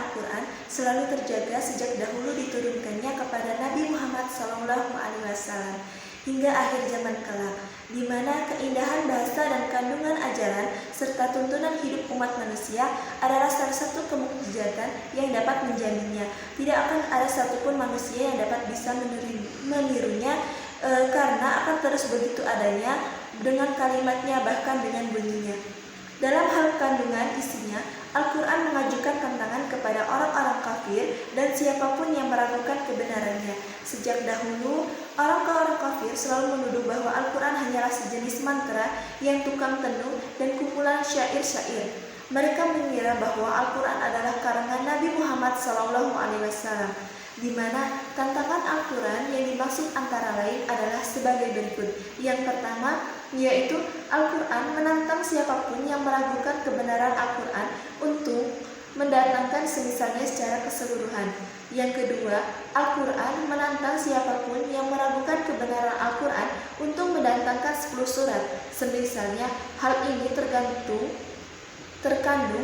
Al-Quran selalu terjaga sejak dahulu diturunkannya kepada Nabi Muhammad SAW hingga akhir zaman kelak, di mana keindahan bahasa dan kandungan ajaran serta tuntunan hidup umat manusia adalah salah satu kemukjizatan yang dapat menjaminnya. Tidak akan ada satupun manusia yang dapat bisa menirunya, karena akan terus begitu adanya dengan kalimatnya, bahkan dengan bunyinya. Dalam hal kandungan isinya, Al-Quran mengajukan tantangan kepada orang-orang kafir dan siapapun yang meragukan kebenarannya. Sejak dahulu, orang kafir selalu menuduh bahwa Al-Quran hanyalah sejenis mantra yang tukang tenung dan kumpulan syair-syair. Mereka mengira bahwa Al-Quran adalah karangan Nabi Muhammad SAW, di mana tantangan Al-Quran yang dimaksud antara lain adalah sebagai berikut. Yang pertama, yaitu Al-Quran menantang siapapun yang meragukan kebenaran Al-Quran untuk mendatangkan semisalnya secara keseluruhan. Yang kedua, Al-Quran menantang siapapun yang meragukan kebenaran Al-Quran untuk mendatangkan 10 surat semisalnya. Hal ini terkandung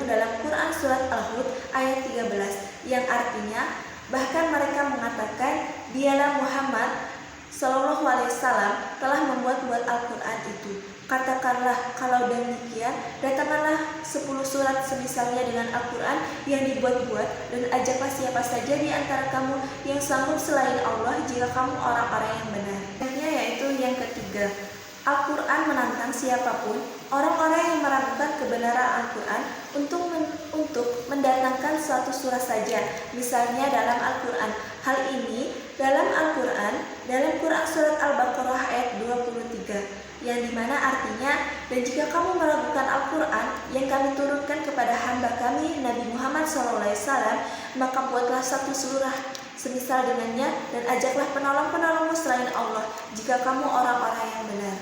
dalam Quran Surat Al-Hud ayat 13, yang artinya bahkan mereka mengatakan dialah Muhammad SAW telah membuat Al-Quran itu. Katakanlah, kalau demikian, datangkanlah 10 surat semisalnya dengan Al-Quran yang dibuat-buat, dan ajaklah siapa saja di antara kamu yang sanggup selain Allah jika kamu orang-orang yang benar. Yaitu yang ketiga, Al-Quran menantang siapapun orang-orang yang meragukan kebenaran Al-Quran untuk mendatangkan suatu surat saja, misalnya dalam Al-Quran. Hal ini dalam Al-Quran, dalam Quran Surat Al-Baqarah ayat 23, yang dimana artinya, dan jika kamu meragukan Al-Quran yang kami turunkan kepada hamba kami Nabi Muhammad SAW, maka buatlah satu surah semisal dengannya, dan ajaklah penolong-penolongmu selain Allah jika kamu orang-orang yang benar.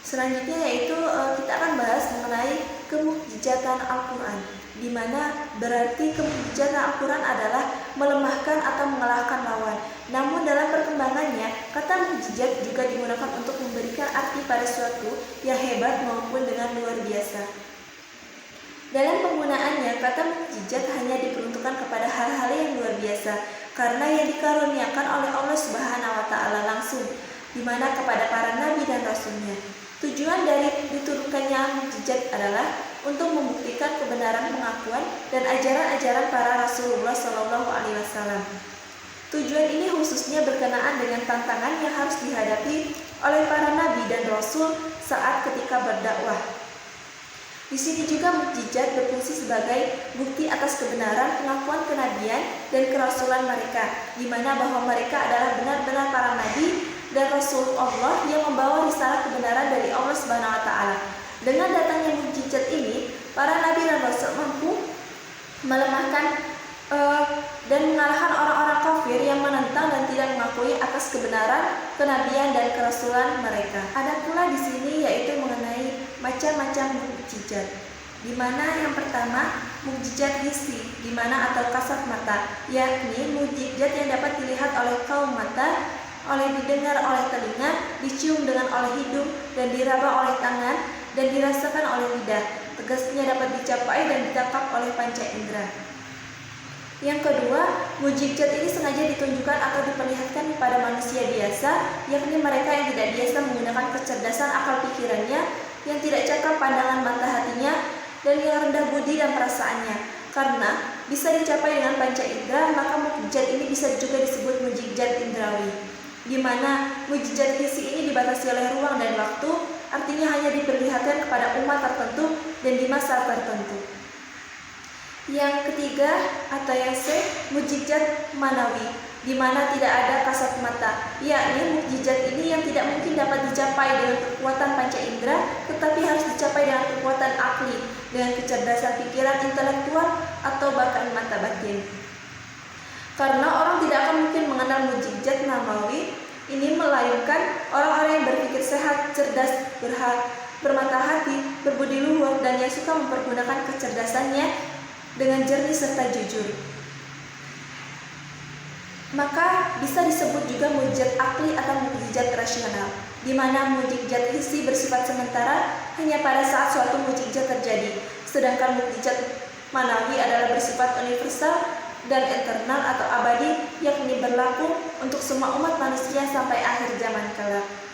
Selanjutnya yaitu kita akan bahas mengenai kemukjizatan Al-Quran, di mana berarti kemukjizatan Al-Quran adalah melemahkan atau mengalahkan lawan. Namun dalam perkembangannya, kata mukjizat juga digunakan untuk memberikan arti pada suatu yang hebat maupun dengan luar biasa. Dalam penggunaannya, kata mukjizat hanya diperuntukkan kepada hal-hal yang luar biasa, karena yang dikaruniakan oleh Allah Subhanahu wa Ta'ala langsung, di mana kepada para nabi dan rasulnya. Tujuan dari diturunkannya mukjizat adalah untuk membuktikan kebenaran pengakuan dan ajaran-ajaran para Rasulullah SAW. Tujuan ini khususnya berkenaan dengan tantangan yang harus dihadapi oleh para nabi dan rasul saat ketika berdakwah. Di sini juga mukjizat berfungsi sebagai bukti atas kebenaran pengakuan kenabian dan kerasulan mereka, di mana bahwa mereka adalah benar-benar para nabi dan rasul Allah yang membawa risalah kebenaran dari Allah Subhanahu wa Ta'ala. Dengan datangnya mukjizat ini, para nabi dan rasul mampu melemahkan dan mengalahkan orang-orang kafir yang menentang dan tidak mengakui atas kebenaran kenabian dan kerasulan mereka. Ada pula di sini yaitu mengenai macam-macam mukjizat, di mana yang pertama mukjizat hissi, di mana atau kasat mata, yakni mukjizat yang dapat dilihat oleh kaum mata, oleh didengar oleh telinga, dicium dengan oleh hidung, dan diraba oleh tangan, dan dirasakan oleh lidah. Tegasnya dapat dicapai dan ditangkap oleh panca indera. Yang kedua, mukjizat ini sengaja ditunjukkan atau diperlihatkan kepada manusia biasa, yakni mereka yang tidak biasa menggunakan kecerdasan akal pikirannya, yang tidak cakap pandangan mata hatinya, dan yang rendah budi dan perasaannya. Karena bisa dicapai dengan panca indera, maka mukjizat ini bisa juga disebut mukjizat indrawi, di mana mukjizat hissi ini dibatasi oleh ruang dan waktu, artinya hanya diperlihatkan kepada umat tertentu dan di masa tertentu. Yang ketiga atau yang mukjizat manawi, di mana tidak ada kasat mata, yakni mukjizat ini yang tidak mungkin dapat dicapai dengan kekuatan panca indera, tetapi harus dicapai dengan kekuatan akli, dengan kecerdasan pikiran intelektual atau bahkan mata batin. Karena orang tidak akan mungkin mengenal mukjizat namawi ini melainkan orang-orang yang berpikir sehat, cerdas, bermata hati, berbudi luhur, dan yang suka mempergunakan kecerdasannya dengan jernih serta jujur. Maka bisa disebut juga mukjizat akli atau mukjizat rasional, di mana mukjizat hissi bersifat sementara hanya pada saat suatu mukjizat terjadi, sedangkan mukjizat Manawi adalah bersifat universal dan eternal atau abadi, yakni berlaku untuk semua umat manusia sampai akhir zaman kelak.